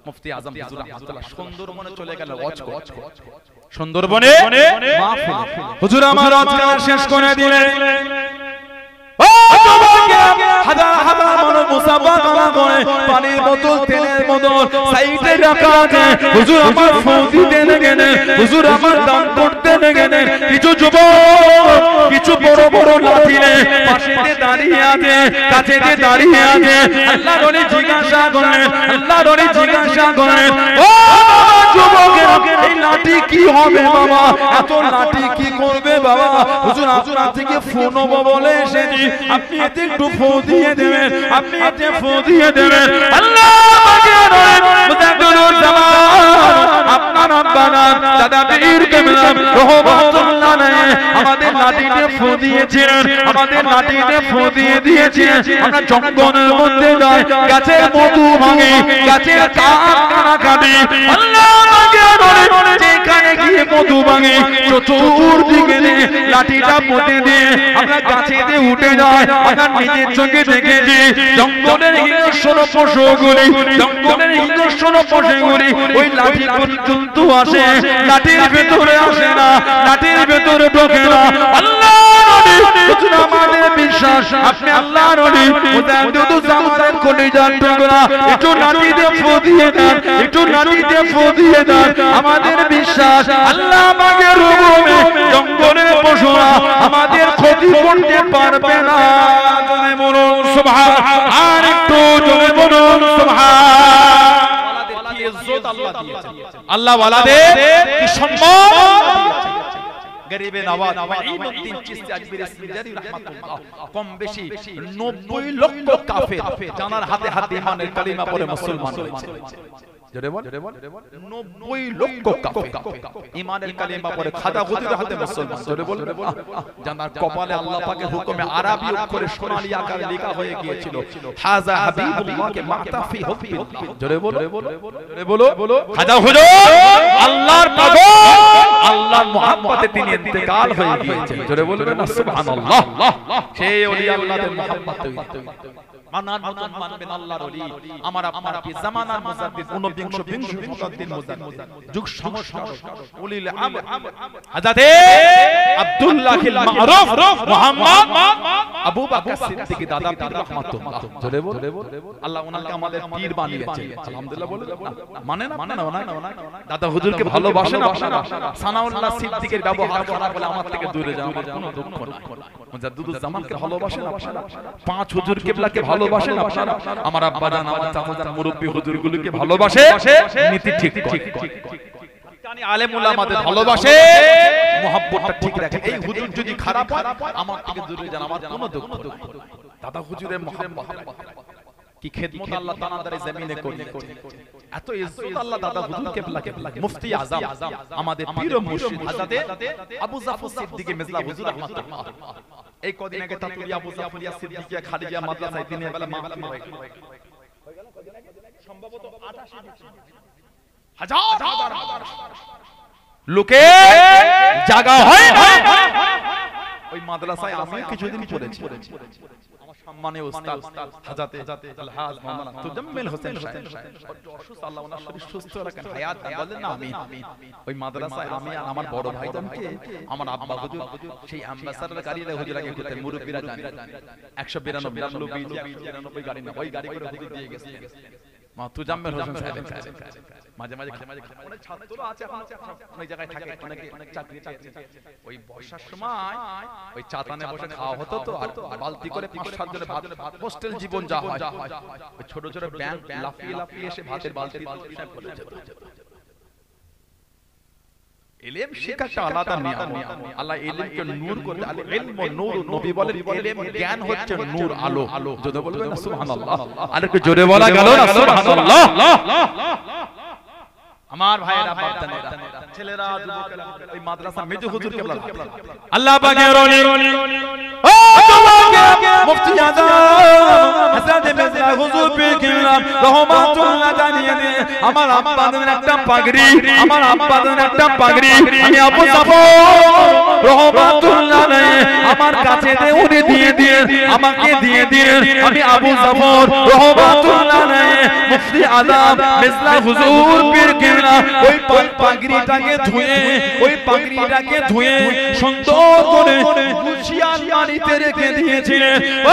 মুফতি আজম হুজুর রাহমাতুল্লাহ সুন্দরবনে চলে গেল ওয়াজ করতে। সুন্দরবনে মাহফিল হুজুর আমার ওয়াজ শেষ করে দিলেন। হাজার হাজার মানুষ মুসাফা করে পানির বোতল তেলের বোতল সাইডে রাখা আছে। হুজুর আমার ফৌজি দেন গেনে, হুজুর আমার দান করতে গেনে। কিছু যুবক কিছু বড় বড় লাঠিলে পাশেতে দাঁড়িয়ে আছে, কাছেতে দাঁড়িয়ে আছে। আল্লাহর ওলি জিজ্ঞাসা করেন, আল্লাহর ওলি জিজ্ঞাসা করেন, ও যুবকেরা এই লাঠি কি হবে বাবা? এত লাঠি কি করবে বাবা? হুজুর আপনার থেকে ফোন বলে এসেছি, আপনি এতে একটু ফোন দিয়ে দেবেন, আপনি এতে ফোন দিয়ে দেবেন। আল্লাহ আপনার আব্বানা দাদা পীর কেবলা রহমাতুল্লাহ আলাইহি আমাদের লাঠিতে ফোন দিয়েছিলেন, আমাদের লাঠিতে ফোন দিয়ে দিয়েছিলেন। আমরা জঙ্গলের মধ্যে যাই, গাছের মধু ভাঙি, গাছের কাটা কাটি। আল্লাহ যেখানে গিয়ে মধু ভাঙে চতুর্দিকে লাঠিটা পুঁতে দিয়ে আমরা গাছে দিয়ে উঠে যাই। আমরা নিজের চোখে দেখেছি জঙ্গলের হিংস্র পশুগুলি, জঙ্গলের হিংস্র পশুগুলি ওই লাঠি পর্যন্ত আসে, লাঠির ভেতরে আসে না, লাঠির ভেতরে ঢোকে না। আল্লাহ আমাদের বিশ্বাস আপনি আল্লাহ নবী মুতাওয়াদ্দিদ কলিজার টুকরা, একটু লাঠিতে ফু দিয়ে দেন, একটু লাঠিতে ফু দিয়ে দেন। আমাদের বিশ্বাস আল্লাহ আমাদের রুমে জঙ্গলের পশুরা আমাদের ক্ষতি করতে পারবে না। জোরে বলুন সুবহান, আর একটু জোরে বলুন সুবহান। কি ইজ্জত আল্লাহ দিয়েছেন, আল্লাহ ওয়ালাদের কি সম্মান দিয়েছেন। গরিবে নওয়াজ মাঈনুদ্দিন চিশতি আজমিরি সিন্দারি রাহমাতুল্লাহ কম বেশি 90 লক্ষ কাফের জানার হাতে হাতে ইমানের কালিমা পড়ে মুসলমান হয়েছে। জোরে বল 90 লক্ষ কাফের ইমানের কালিমা পড়ে খাজা হুজুরের হাতে মুসলমান। জোরে বল জানার কপালে আল্লাহ পাকের হুকুমে আরবি অক্ষরে সোনালী আকারে লেখা হয়ে গিয়েছিল হাযা হাবিবুল্লাহকে মাতাফি হুব্বিল্লাহ। জোরে বল, জোরে বলো খাজা হুজুর আল্লাহর পাগল, আল্লাহর মুহাব্বতে তিনি ইন্তেকাল হয়ে গিয়েছেন। জোরে বলবেন না সুবহানাল্লাহ। সেই ওলি আল্লাহর মুহাব্বত মানার মতন মানবেন আল্লাহর ওলি। আমার আপনার কি জামানার মুজাদ্দিদ 19 শতাব্দীর মুজাদ্দিদ যুগ সংস্কারক উলিল আমর হযরত আব্দুল্লাহিল মারুফ মুহাম্মদ আবু বকর সিদ্দিকী দাদা পীর রাহমাতুল্লাহ। জোরে বল আল্লাহ ওনাকে আমাদের পীর বানিয়েছেন। আলহামদুলিল্লাহ বলে মানে না দাদা হুজুরকে ভালোবাসেন আপনারা। সানাউল্লাহ সিদ্দিকীর ব্যবহার খারাপ হলে আমার থেকে দূরে যান, আমার কোনো দুঃখ নাই। মুজাদ্দিদুজ জামানকে ভালোবাসেন আপনারা, পাঁচ হুজুর কিবলাকে ভালোবাসেন আপনারা, আমার আব্বা জান আমার চাচা জান মুরব্বি হুজুরগুলোকে ভালোবাসে, নীতি ঠিক জানি আলেম উলামাদের ভালোবাসে, মুহাব্বতটা ঠিক রাখে। এই হুজুর যদি খারাপ হয় আমার থেকে দূরে যান, আমার কোনো দুঃখ নাই। দাদা হুজুরের মুহাব্বত কি খেদমত আল্লাহ তাআলা জমিনে করলেন, এত ইজ্জত আল্লাহ দাদা হুজুর কিবলাকে মুফতি আযম আমাদের পীর ও মুর্শিদ হযরত আবু জাফর সিদ্দিকী মিজলা হুজুর রাহমাতুল্লাহ। এই কদিন আগে তাতুরিয়া আবু জাফরিয়া সিদ্দিকিয়া খাদিজা মাদ্রাসায় দিনের বেলা মাহফিল হয়ে গেল কদিন আগে সম্ভবত 88,000 লোকে জায়গা হয় না। ওই মাদ্রাসায় আমি কিছুদিন পড়েছি। আমার সম্মানীয় উস্তাদ হযরত আলহাজ মাওলানা তুজাম্মিল হোসেন সাহেব অসুস্থ, আল্লাহ ওনার শরীর সুস্থ রাখেন, হায়াত দান বলেন না আমিন। ওই মাদ্রাসায় আমি আর আমার বড় ভাইজানকে আমার আব্বা হুজুর সেই অ্যাম্বাসাডার গাড়িতে হুজুর আগে করতেন, মুরব্বিরা জানেন 192 গাড়ি না, ওই গাড়ি করে হুজুর দিয়ে গেছে মা তুজাম্মিল হোসেন সাহেব। মাঝে মাঝে অনেক ছাত্র আছে অনেক জায়গায় থাকে, অনেক চাকরি ওই বর্ষার সময় ওই চাতানে বসে খাওয়া হতো তো, আর বালতি করে 5-7 জনের ভাত, হোস্টেল জীবন যা হয় ওই ছোট ছোট ব্যাংক লাফিয়ে লাফিয়ে এসে ভাতের বালতি পড়ে যেত। ইলম শিক্ষাটা আলাদা নিয়ামত, আল্লাহ ইলমকে নূর করে, আল ইলমু নূর, নবী বলেন ইলম জ্ঞান হচ্ছে নূর, আলো। জোরে বলবেন না সুবহানাল্লাহ, আর একটু জোরে বলা গেল না সুবহানাল্লাহ। আমার ভাইয়েরা বাপদানেরা ছেলেরা যুবকেরা ওই মাদ্রাসা মেজো হুজুর কেবলা আল্লাহ পাকের ওলি ও তোমাকে মুফতি আযম হযরত মির্জা হুজুর পীর কিবলাম রহমাতুল্লাহ জানিয়ে দে আমার আব্বাদের একটা পাগড়ি আমার আব্বাদের একটা পাগড়ি আমি আবু জাফর রহমাতুল্লাহ আমার কাছে দে উনি দিয়ে দিয়ে আমাকে দিয়ে দিয়ে আমি আবু জাফর রহমাতুল্লাহ মুফতি আযম মির্জা হুজুর পীর ওই পাগড়িটাকে ধুয়ে সুন্দর করে গুছিয়াল মাটিতে রেখে দিয়েছিলেন ও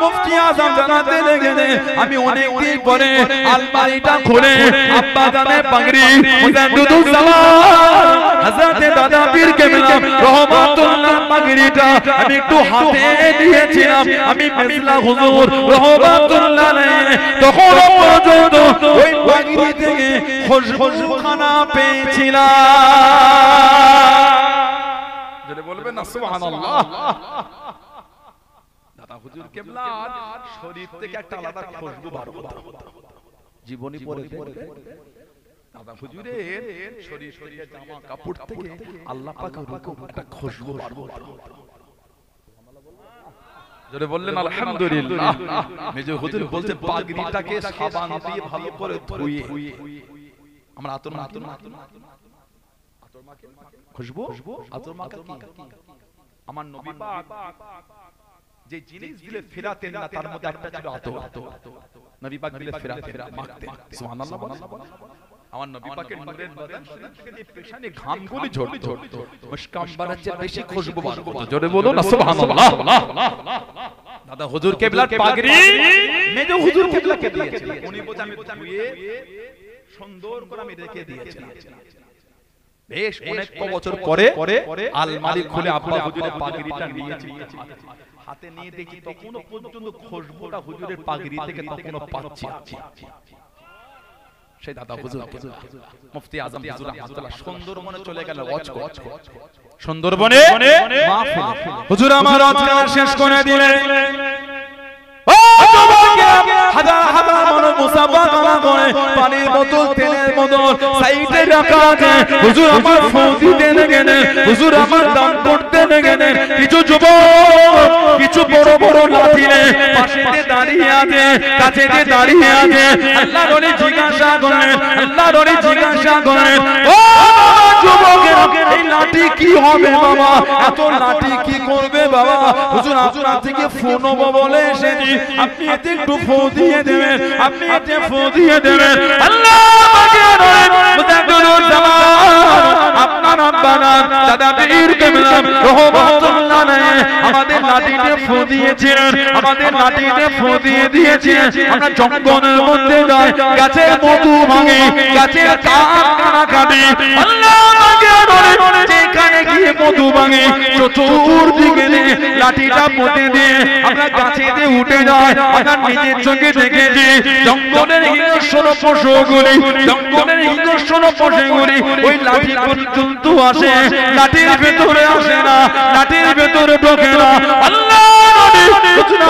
মুফতি আযম জানাতে লাগলেন আমি অনেক দিন পরে আলমারিটা খুলে আব্বা জানের পাগড়ি মুজাদ্দিদুল জামান হযরত দাদা পীর কেবলা রহমাতুল্লাহ পাগড়িটা আমি একটু হাতে নিয়েছিলাম আমি মির্জা হুজুর রহমাতুল্লাহ তখন পর্যন্ত ওই পাগড়ি থেকে খুশবুখানা পেয়েছিলাম যদি বলবেন না সুবহানাল্লাহ দাদা হুজুর কেবলার শরীর থেকে একটা আলাদা খুশবু বার হতো জীবনী পড়ে দাদা হুজুরের শরীর থেকে জামা কাপড় থেকে আল্লাহ পাকের রূপে একটা খুশবু বার হতো জোরে বললেন আলহামদুলিল্লাহ মেজো হুজুর বলতে পাগড়িটাকে সাবান দিয়ে ভালো করে ধুয়ে আমরা আতর মাকে খুশবু আতর মাকে আমার নবী পাক যে জিনিস দিলে ফেরাতেন না তার মধ্যে একটা ছিল আতর নবী পাক দিলে ফেরাতেন মাখতেন সুবহানাল্লাহ আমার নবী পাকের নূরের বদন শরীফ থেকে যে পেশানে ঘামগুলি ঝরতো মুশকাম বানাচ্ছে বেশি খুশবু বার হতো জোরে বলো না সুবহানাল্লাহ দাদা হুজুর কেবলার পাগড়ি মেজো হুজুর কেবলাকে দিয়েছিলেন উনি বলে আমি ধুয়ে সুন্দর করে আমি রেখে দিয়েছিলাম বেশ অনেক বছর পরে আলমারি খুলে আব্বা হুজুরের পাগড়িটা নিয়েছি হাতে নিয়ে দেখি তখনও পর্যন্ত খুশবুটা হুজুরের পাগড়ি থেকে তখনও পাচ্ছি সেই দাদা হুজুর মুফতি আযম হুজুর রাহমাতুল্লাহ সুন্দরবনে চলে গেল সুন্দরবনে মাহফিল হুজুর আমার আজকাল শেষ করে দিলেন ও তোমাকে হাজার হাজার মানুষ মুসাফা করে পানির বোতল তেলের বোতল সাইডে রাখা আছে হুজুর আমার ফু দিতে গেলেন হুজুর আমার দান করতে গেলেন কিছু যুবক কিছু বড় বড় লাঠিলে পাশে দাঁড়িয়ে আছে কাছে দাঁড়িয়ে আছে আল্লাহর ওলি জিজ্ঞাসা করেন ও যুবকের এই লাঠি কি হবে বাবা এত লাঠি কি করবে বাবা হুজুর আপনার থেকে ফোন বলে এসেছি আপনি এতে একটু ফু দিয়ে দেবেন আল্লাহ মুজাদ্দিদুল জামান আপনার আব্বানা দাদা পীর কেবলা রহমাতুল্লাহ আমাদের লাঠিতে ফু দিয়েছিলেন আমরা জঙ্গলের মধ্যে যাই গাছের মধু ভাঙি গাছের কানা কাটি আল্লাহ যেখানে গিয়ে মধু ভাঙি চতুর্দিকে লাঠিটা পুঁতে দিয়ে আমরা গাছে দিয়ে উঠে যাই আমরা নিজের চোখে দেখেছি জঙ্গলের হিংস্র পশুগুলি ওই লাঠি পর্যন্ত আসে লাঠির ভেতরে আসে না লাঠির ভেতরে ঢোকে না আল্লাহ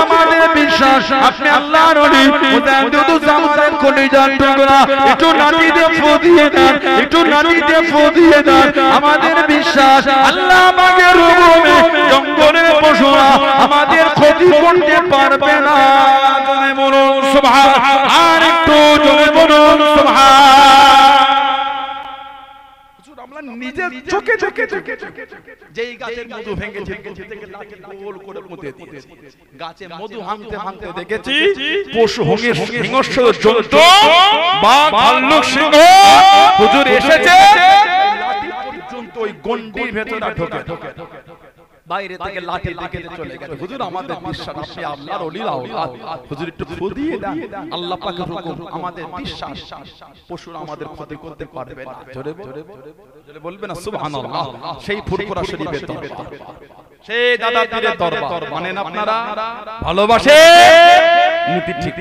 আমাদের বিশ্বাস আপনি আল্লাহর ওলি মুজাদ্দিদুল জামানের কলিজার টুকরা একটু লাঠি দিয়ে ফু দিয়ে দেন আমাদের বিশ্বাস আল্লাহ আমাদের রূপে জঙ্গলের পশুরা আমাদের ক্ষতি করতে পারবে না জোরে বলুন সুবহান আর একটু জোরে বলুন সুবহান আমরা নিজের চোখে যেই গাছের মধু ভেঙেছে থেকে লাঠি গোল করে পুঁতে দিয়েছে গাছে মধু ভাঙতে দেখেছি পশু হিংস্র জন্তু বাঘ ভাল্লুক সিংহ হুজুর এসেছে লাঠি পর্যন্ত ওই গন্ডির ভেতরে ঢোকে বাইরে থেকে লাঠি দেখে চলে গেছে হুজুর আমাদের বিশ্বাস আপনি আল্লাহর ওলির আওলাদ হুজুর একটু ফু দিয়ে দেন আল্লাহ পাকের হুকুম আমাদের বিশ্বাস পশুরা আমাদের ক্ষতি করতে পারবে না জোরে বলবেন না সুবহানাল্লাহ সেই ফুরফুরা শরীফের দরবার সেই দাদা পীরের দরবার মানেন আপনারা ভালোবাসে নীতি ঠিক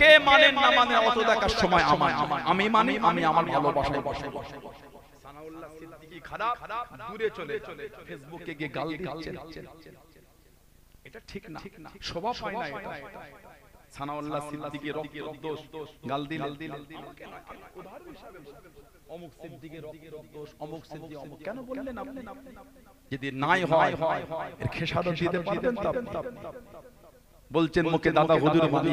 কে মানেন না মানেন অত দেখার সময় আমি মানি আমি আমার ভালোবাসায় বসে সানাউল্লাহ সিদ্দিকী খারাপ দূরে চলে ফেসবুকে গিয়ে গাল দিচ্ছেন এটা ঠিক না শোভা পায় না এটা সানাউল্লাহ সিদ্দিকীর রক্তদোষ গাল দিলে আমাকে না উদাহরণ হিসেবে অমুক সিদ্দিকীর রক্তদোষ অমুক সিদ্দিক অমুক কেন বললেন আপনি? যদি নাই হয় এর খেসারত দিতে পারবেন তো বলছেন মুখে দাদা হুজুর মানি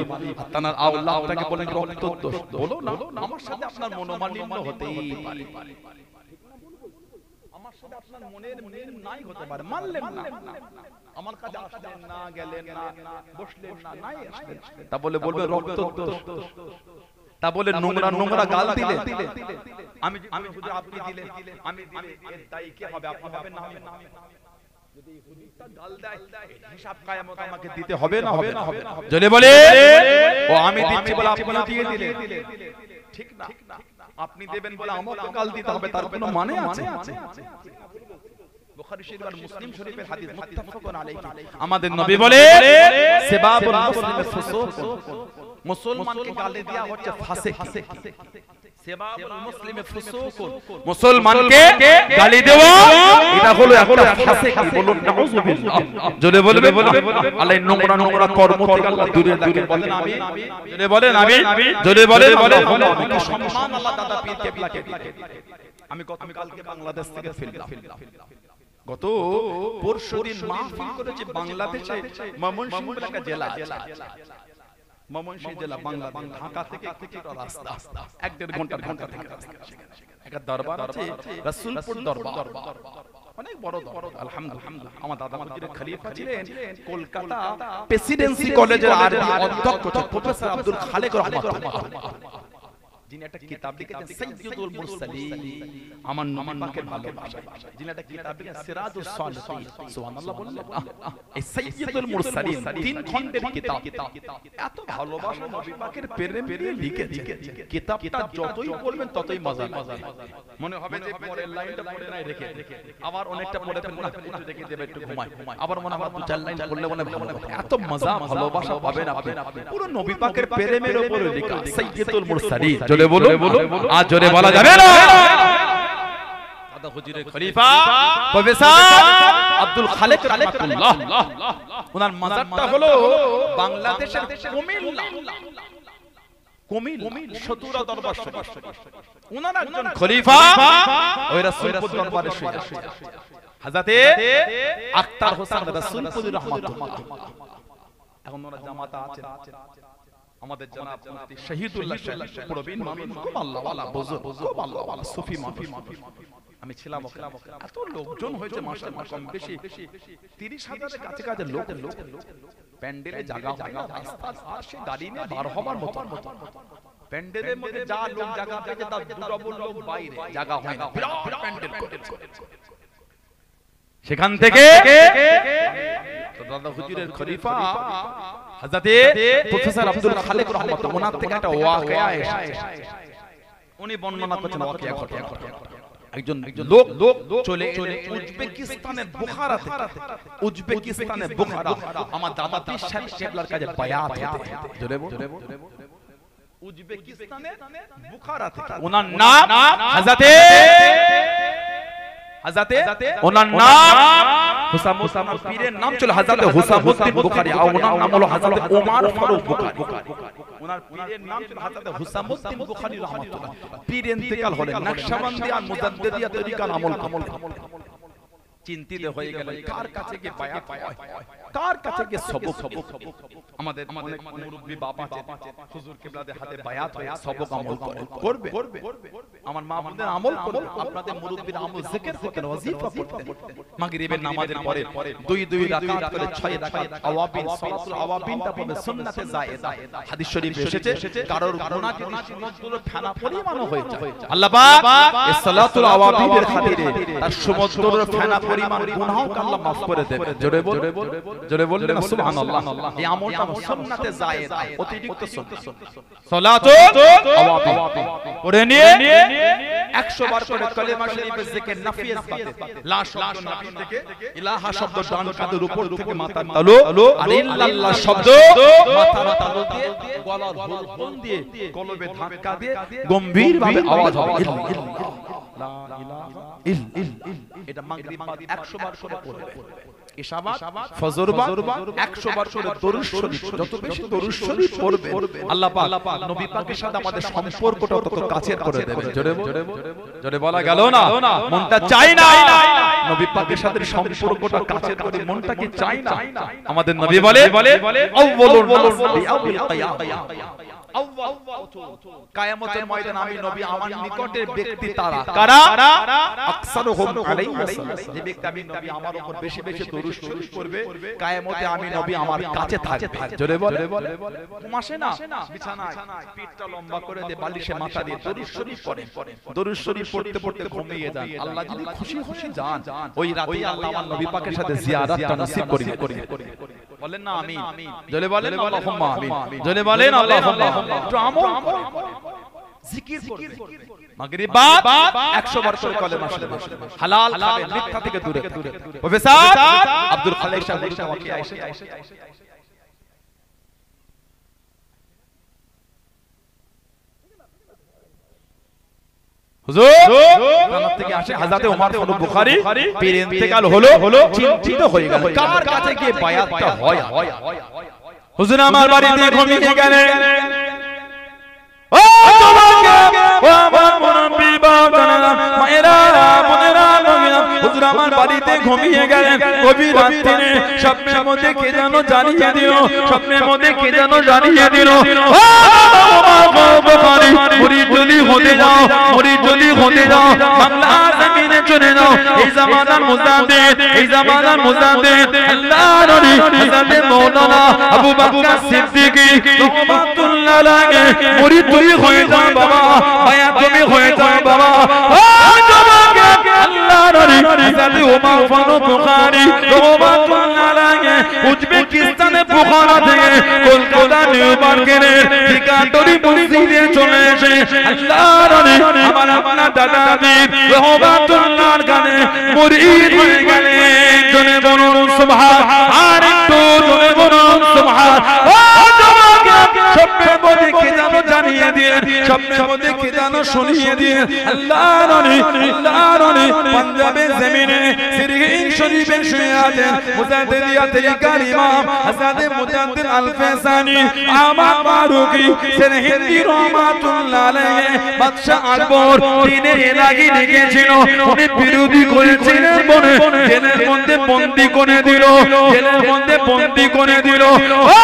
তানার আওলাদটাকে বলেন রক্তদোষ বলো না আমার সাথে আপনার মনোমালিন্য হতেই পারে আমার সাথে আপনার মনের মিল নাই হতে পারে মানলেন না আমার কাছে আসলেন না গেলেন না বসলেন না নাই আসলেন তা বলে বলবে রক্তদোষ তা বলে নোংরা নোংরা গাল দিলে আমি হুজুর আপনি দিলেন আমি দিলে এর দায়ী কে হবে আপনি হবেন না হবেন যদি হুজুরটা গাল দেয় হিসাব কিয়ামত আমাকে দিতে হবে না হবে না জলে বলে ও আমি দিচ্ছি বলে আপনিও দিয়ে দিলেন ঠিক না আপনি দেবেন বলে আমাকে গাল দিতে হবে তার কোনো মানে আছে? বুখারী শরীফ আর মুসলিম শরীফের হাদিস মুত্তাফাকুন আলাইহি আমাদের নবী বলে সিবাবুল মুসলিম ফুসুক মুসলমানকে গালি দেয়া হচ্ছে ফাসিক সিবাবুল মুসলিম ফুসুক মুসলমানকে গালি দেওয়া এটা হলো একটা ফাসিক বলুন নাউযুবিল্লাহ জোরে বলবে আল্লাহ নোংরা নোংরা কর্ম থেকে আল্লাহ দূরে রাখেন বলেন আমি জোরে বলেন আমি জোরে বলেন আমি সম্মান আল্লাহ দাদা পীর কেবলাকে আমি গতকালকে বাংলাদেশ থেকে ফিরলাম গত পরশুদিন মাহফিল করেছে বাংলাদেশে ময়মনসিংহ একটা জেলা আছে ময়মনসিংহ জেলা বাংলাদেশ ঢাকা থেকে কিছুটা রাস্তা 1.5 ঘন্টার ঘন্টা থেকে রাস্তা একটা দরবার আছে রাসূলপুর দরবার অনেক বড় দরবার আলহামদুলিল্লাহ আমার দাদা হুজুরের খলিফা ছিলেন কলকাতা প্রেসিডেন্সি কলেজের আরবি অধ্যক্ষ প্রফেসর আব্দুল খালেক রাহমাতুল্লাহ যিনি একটা কিতাব লিখেছেন সাইয়্যিদুল মুরসালিন আমার নবী পাকের ভালোবাসা যিনি একটা কিতাব লিখেছেন সিরাজুস সালিহিন সুবহানাল্লাহ বললেন এই সাইয়্যিদুল মুরসালিন 3 খণ্ডের কিতাব এত ভালোবাসা নবী পাকের প্রেমে নিয়ে লিখেছেন কিতাবটা যতই পড়বেন ততই মজা পাবেন মনে হবে যে পরের লাইনটা পড়ে নাই রেখে আবার অনেকটা পড়ে ফেলবো না একটু রেখে দেব একটু ঘুমাই আবার মনে হয় 2-4 লাইন পড়লে মনে ভালো এত মজা ভালোবাসা পাবেন আপনি পুরো নবী পাকের প্রেমের উপরে লেখা সাইয়্যিদুল মুরসালিন জোরে বলো আজ জোরে বলা যাবে না দাদা হুজুরের খলিফা প্রফেসর আব্দুল খালেক রাহমাতুল্লাহ ওনার মাজারটা হলো বাংলাদেশের কুমিল্লা শতুরা দরবার শরীফ ওনার একজন খলিফা ওই রাসূলপুর দরবারে শুয়ে হযরতে আখতার হোসেন রাসূলপুর রাহমাতুল্লাহ এখন ওনার জামাতা আছে আমাদের জনাব মুফতি শহীদুল্লাহ প্রবীণ মানুষ খুব আল্লাহওয়ালা বুজুর্গ খুব আল্লাহওয়ালা সুফি মানুষ আমি ছিলাম এত লোকজন হয়েছে মাশাআল্লাহ কম বেশি 30,000 এর কাছে কাছে লোক প্যান্ডেলে জায়গা রাস্তা পাশে দাঁড়িয়ে নিয়ে বার হবার মতো প্যান্ডেলের মধ্যে যা লোক জায়গা পেয়েছে তার দুডবল লোক বাইরে জায়গা হয় না বিরাট প্যান্ডেল করেছে সেখান থেকে দাদা হুজুরের খলিফা হযরতে প্রফেসর আব্দুল খালেক রাহমাতুল্লাহ ওনার থেকে একটা ওয়াকিয়া এসেছে উনি বর্ণনা করছেন ওয়াকিয়া ঘটনা একজন লোক চলে উজবেকিস্তানের বুখারা থেকে উজবেকিস্তানের বুখারা আমার দাদা পীর সাহেব কেবলার কাছে বায়াত হতে জোরে বল উজবেকিস্তানের বুখারা থেকে ওনার নাম হযরতে ওনার নাম হুসাম পীরের নাম ছিল হযরত হুসামউদ্দিন বুখারী আর ওনার নাম হলো হযরত ওমর ফারুক বুখারী ওনার পীরের নাম ছিল হযরত হুসামউদ্দিন বুখারী রাহমাতুল্লাহ পীর ইন্তেকাল হলেন নকশবন্দি আর মুজাদ্দিদিয়া তরিকার আমল চিন্তিত হয়ে গেলেন কার কাছে গিয়ে বায়াত হয় কার কাছে গিয়ে সবক আমাদের অনেক মুরব্বি বাবা আছে হুজুর কিবলাদের হাতে বায়াত হয়ে সবক আমল করবে আমার মা বোনদের আমল করুন আপনাদের মুরব্বির আমল জিকির করতেন ওয়াজিফা পড়তেন মাগরিবের নামাজের পরে 2 রাকাত করে 6 রাকাত আওয়াবিন সালাতুল আওয়াবিনটা পড়বে সুন্নাতে জায়েজা হাদিস শরীফে এসেছে কারোর গুনাহ যদি সমুদ্র ফেনা পরিমাণও হয়ে যায় আল্লাহ পাক এই সালাতুল আওয়াবিনের খাতিরে তার সমুদ্রের ফেনা পরিমাণ গুনাহকে আল্লাহ maaf করে দেবে জোরে বললেন সুবহানাল্লাহ এই আমলটা সুন্নাতে জায়েজ অতিরিক্ত সুন্নাত সালাতুল আওয়াবিন পড়ে নিয়ে 100 বার করে কালেমা শরীফের জিকির নাফি ইসবাতে লা শব্দ নাফি থেকে ইলাহা শব্দ ডান কাঁধের উপর থেকে মাথার তালু আর ইল্লাল্লাহ শব্দ মাথার তালু দিয়ে গলার হুলহুল দিয়ে কলবে ধাক্কা দিয়ে গম্ভীরভাবে আওয়াজ হবে ইল্লাল্লাহ লা ইলাহা ইল্লাল্লাহ এটা মাগরিব বাদ 100 বার করে পড়বে ইশা বাদ ফজর বাদ 100 বার করে দরুদ শরীফ যত বেশি দরুদ শরীফ পড়বে আল্লাহ পাক নবী পাকের সাথে আমাদের সম্পর্কটা তত কাছের করে দেবে জোরে জোরে বলা গেল না মনটা চাই না নবী পাকের সাথে সম্পর্কটা কাছের করে মনটা কি চাই না আমাদের নবী বলে আউয়ালুন নাস বিআউল কিয়ামah কিয়ামতের ময়দানে আমি নবী আমার নিকটের ব্যক্তি তারা কারা আকসারুহুম আলাইহি সাল্লাম যে ব্যক্তি আমি নবী আমার উপর বেশি বেশি দরুদ শরীফ পড়বে কিয়ামতে আমি নবী আমার কাছে থাকবে জোরে বলে ঘুমাসে না বিছানায় পিঠটা লম্বা করে দিয়ে বালিশে মাথা দিয়ে দরুদ শরীফ পড়ে দরুদ শরীফ পড়তে পড়তে ঘুমিয়ে যান আল্লাহ যদি খুশি খুশি যান ওই রাতে আল্লাহ আমার নবী পাকের সাথে জিয়ারতটা নসিব করিয়ে বলেন না আমিন জোরে বলেন আল্লাহুম্মা আমিন জোরে বলেন আল্লাহুম্মা একটু আমল জিকির করবে মাগরিব বাদ 100 বার করে কলেমা শরীফ হালাল খাবে মিথ্যা থেকে দূরে প্রফেসর আব্দুল খালেক সাহেব আমাকে আয়েশা হুজুর জান্নাত থেকে আসে হযরত ওমর ফারুক বুখারী পীর ইন্তেকাল হলো চিন্তিত হয়ে গেল কার কাছে গিয়ে বায়াতটা হয় হুজুর আমার বাড়িতে ঘুমিয়ে গেলেন ও তোমাকে ও আমার মুরব্বি বাবারা মায়েরা বোনেরা হুজুর আমার বাড়িতে ঘুমিয়ে গেলেন গভীর রাতে স্বপ্নের মধ্যে কে যেন জানিয়ে দিল স্বপ্নের মধ্যে কে যেন জানিয়ে দিল ও বুখারী মুরিদ যদি হতে যাও মুরিদ যদি হতে যাও বাংলা জমিনে চলে যাও এই জামানার মুজাদ্দিদ আল্লাহর নবী হযরত মাওলানা আবু বকর সিদ্দিকী রাহমাতুল্লাহ আলাইহি মুরিদ তুমি হয়ে যাও বাবা মায়া তুমি হয়ে যাও বাবা ও তোমাকে আল্লাহর নবী হযরত ওমর ফারুক বুখারী রাহমাতুল্লাহ আলাইহি উজবেকিস্তানের বুখারা থেকে কলকাতা নিউ মার্কেটের ঠিকাদারি মসজিদে চলে এসে আল্লাহর নবী আমার আপনার দাদা আমির রাহমাতুল্লাহর গানে মুরিদ হয়ে গেলেন জনে বলুন সুবহান আর একটু জনে বলুন সুবহান ও তোমাকে স্বপ্নের মধ্যে কে যেন জানিয়ে দিয়ে স্বপ্নের মধ্যে কে যেন শুনিয়ে দিয়ে আল্লাহর নবী পাঞ্জাবের জমিনে সিরহিন শরীফে শুয়ে আছেন মুজাদ্দিদিয়াতের ইমাম হযরত মুজাদ্দিদ আল ফেসানি আমার ফারুকী সিরহিন্দি রাহমাতুল্লাহ আলাইহি বাদশা আকবর দিনে লাগি রেখেছিল উনি বিরোধী করেছিলেন বলে জেলের মধ্যে বন্দী করে দিল ও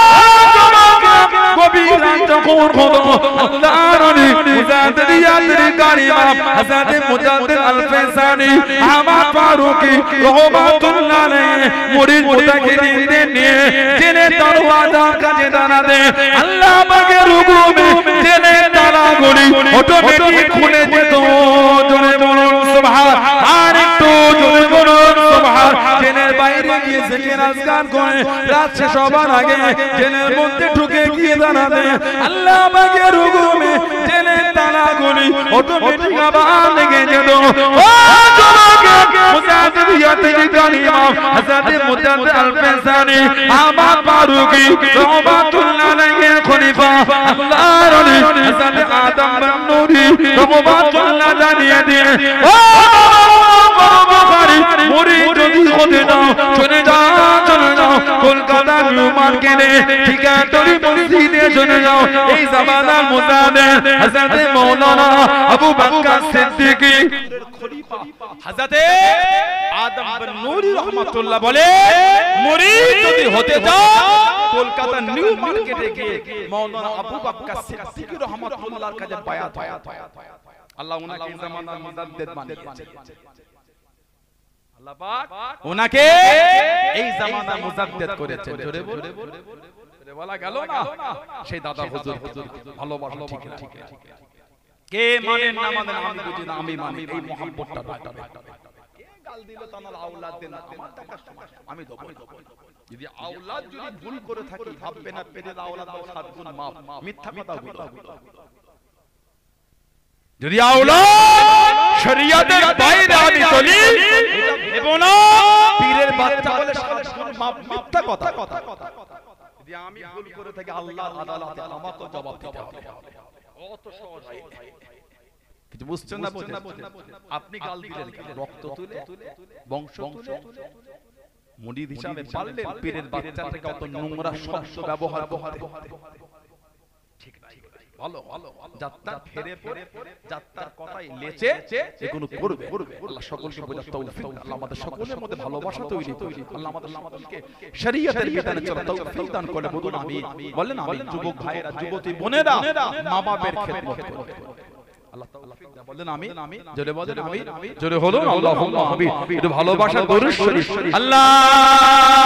গভীর রাত যখন হলো আল্লাহর নবী মুজাদ্দিদিয়াতের ইমাম হযরত মুজাদ্দিদ আল ফেসানি আমার ফারুকী রাহমাতুল্লাহ আলাইহি মুরিদ মুতাকিদিনদের নিয়ে জেলের দরওয়াজার কাছে দাঁড়াতে আল্লাহ পাকের হুকুমে জেলের তালাগুলি অটোমেটিক খুলে যেত জোরে বলুন সুবহান আর একটু জোরে বলুন সুবহান জেলের বাইরে গিয়ে জিকির আজকার করে রাত শেষ হবার আগে জেলের মধ্যে ঢুকে গিয়ে দাঁড়াতে আল্লাহ পাকের হুকুমে জেলের তালাগুলি অটোমেটিক আবার লেগে যেত ও তোমাকে মুজাদ্দিদিয়াতের ইমাম হযরত মুজাদ্দিদ আল ফেসানি আমার ফারুকী রাহমাতুল্লাহ আলাইহি খলিফা আল্লাহর নবী হযরত আদম বিন নূরি রাহমাতুল্লাহ জানিয়ে দিয়ে ও বুখারী মুরিদ যদি হতে দাও চলে যাও কলকাতা নিউ মার্কেটে ঠিকাদারি মসজিদে চলে যাও এই জামানার মুজাদ্দিদ হযরত মাওলানা আবু বকর সিদ্দিকী খলিফা হযরত আদম বিন নূরি রাহমাতুল্লাহ বলে মুরিদ যদি হতে যাও কলকাতা নিউ মার্কেটে গিয়ে মাওলানা আবু বকর সিদ্দিকী রাহমাতুল্লাহর কাছে বায়াত আল্লাহ উনাকে জামানার মুজাদ্দিদ বানিয়েছেন আল্লাহ পাক উনাকে এই জামানার মুজাদ্দিদ করেছেন জোরে বলা গেল না সেই দাদা হুজুর ভালোবাসা ঠিক কে মানে না মানে আমি বুঝি না আমি মানি এই মোহাম্মতটা কে গাল দিল তানার আওলাদ দেন আমার টাকা আমি দেব যদি আওলাদ যদি ভুল করে থাকি ভাববে না পেরে আওলাদ 7 গুণ মাফ মিথ্যা কথা বলো যদি আওলাদ শরীয়তের বাইরে আমি চলি এবং না পীরের বাচ্চা বলে 7 গুণ মাফ মিথ্যা কথা যদি আমি ভুল করে থাকি আল্লাহর আদালতে আমাকে জবাব দিতে হবে অত সহজ হয় কিছু বুঝছেন না? আপনি গাল দিলেন রক্ত তুলে, বংশ তুলে, মুরিদ হিসাবে পারলেন পীরের বাচ্চাটাকে অত নোংরা শব্দ ব্যবহার করতে? ঠিক না, ভালো ভালো যাত্রার ফেরে পড়ে যাত্রার কথাই লেচে এগুলো করবে। আল্লাহ সকলকে বোঝার তৌফিক, আল্লাহ আমাদের সকলের মধ্যে ভালোবাসা তৈরি, আল্লাহ আমাদের সকলকে শরীয়তের বিধানে চলার তৌফিক দান করে। বলুন আমি, বলেন আমি। যুবক ভাইয়েরা, যুবতী বোনেরা, মা বাবার খেদমত করুন। আল্লাহ তৌফিক দান, বলেন আমি, জোরে বলেন আমি, জোরে হলো আল্লাহুম্মা আমিন। একটু ভালোবাসা দরুদ শরীফ, আল্লাহুম্মা